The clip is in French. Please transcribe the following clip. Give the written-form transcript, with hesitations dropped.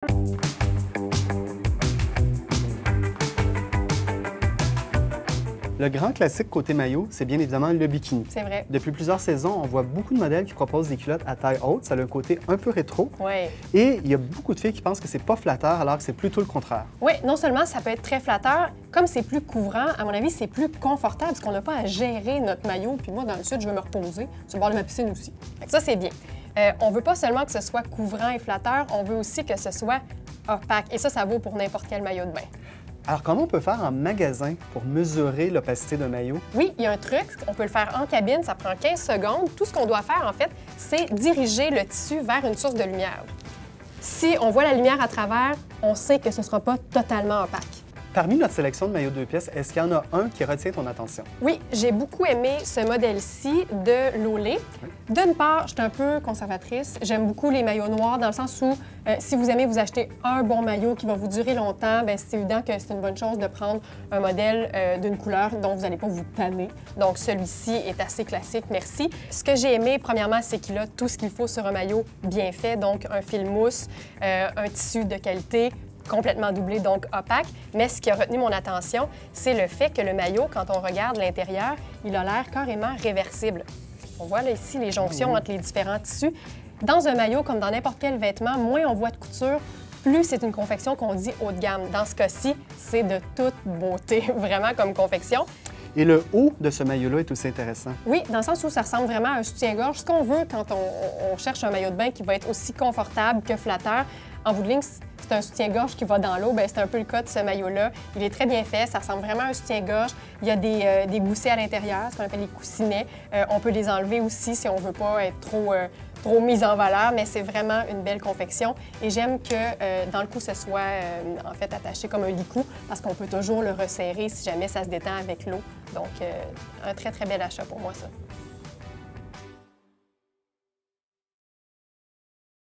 Le grand classique côté maillot, c'est bien évidemment le bikini. C'est vrai. Depuis plusieurs saisons, on voit beaucoup de modèles qui proposent des culottes à taille haute. Ça a un côté un peu rétro. Oui. Et il y a beaucoup de filles qui pensent que c'est pas flatteur, alors que c'est plutôt le contraire. Oui, non seulement ça peut être très flatteur, comme c'est plus couvrant, à mon avis, c'est plus confortable parce qu'on n'a pas à gérer notre maillot. Puis moi, dans le sud, je veux me reposer sur le bord de ma piscine aussi. Fait que ça, c'est bien. On veut pas seulement que ce soit couvrant et flatteur, on veut aussi que ce soit opaque. Et ça vaut pour n'importe quel maillot de bain. Alors, comment on peut faire en magasin pour mesurer l'opacité d'un maillot? Oui, il y a un truc. On peut le faire en cabine, ça prend 15 secondes. Tout ce qu'on doit faire, en fait, c'est diriger le tissu vers une source de lumière. Si on voit la lumière à travers, on sait que ce ne sera pas totalement opaque. Parmi notre sélection de maillots 2 pièces, est-ce qu'il y en a un qui retient ton attention? Oui, j'ai beaucoup aimé ce modèle-ci de Lolé. Oui. D'une part, je suis un peu conservatrice. J'aime beaucoup les maillots noirs dans le sens où si vous aimez vous acheter un bon maillot qui va vous durer longtemps, c'est évident que c'est une bonne chose de prendre un modèle d'une couleur dont vous n'allez pas vous tanner. Donc celui-ci est assez classique, merci. Ce que j'ai aimé, premièrement, c'est qu'il a tout ce qu'il faut sur un maillot bien fait, donc un fil mousse, un tissu de qualité, complètement doublé, donc opaque. Mais ce qui a retenu mon attention, c'est le fait que le maillot, quand on regarde l'intérieur, il a l'air carrément réversible. On voit là ici les jonctions entre les différents tissus. Dans un maillot, comme dans n'importe quel vêtement, moins on voit de couture, plus c'est une confection qu'on dit haut de gamme. Dans ce cas-ci, c'est de toute beauté, vraiment comme confection. Et le haut de ce maillot-là est aussi intéressant. Oui, dans le sens où ça ressemble vraiment à un soutien-gorge. Ce qu'on veut quand on cherche un maillot de bain qui va être aussi confortable que flatteur, en bout de ligne, c'est un soutien-gorge qui va dans l'eau. C'est un peu le cas de ce maillot-là. Il est très bien fait, ça ressemble vraiment à un soutien-gorge. Il y a des goussets à l'intérieur, ce qu'on appelle les coussinets. On peut les enlever aussi si on ne veut pas être trop mise en valeur, mais c'est vraiment une belle confection. Et j'aime que dans le cou, ce soit en fait attaché comme un licou parce qu'on peut toujours le resserrer si jamais ça se détend avec l'eau. Donc, un très, très bel achat pour moi, ça.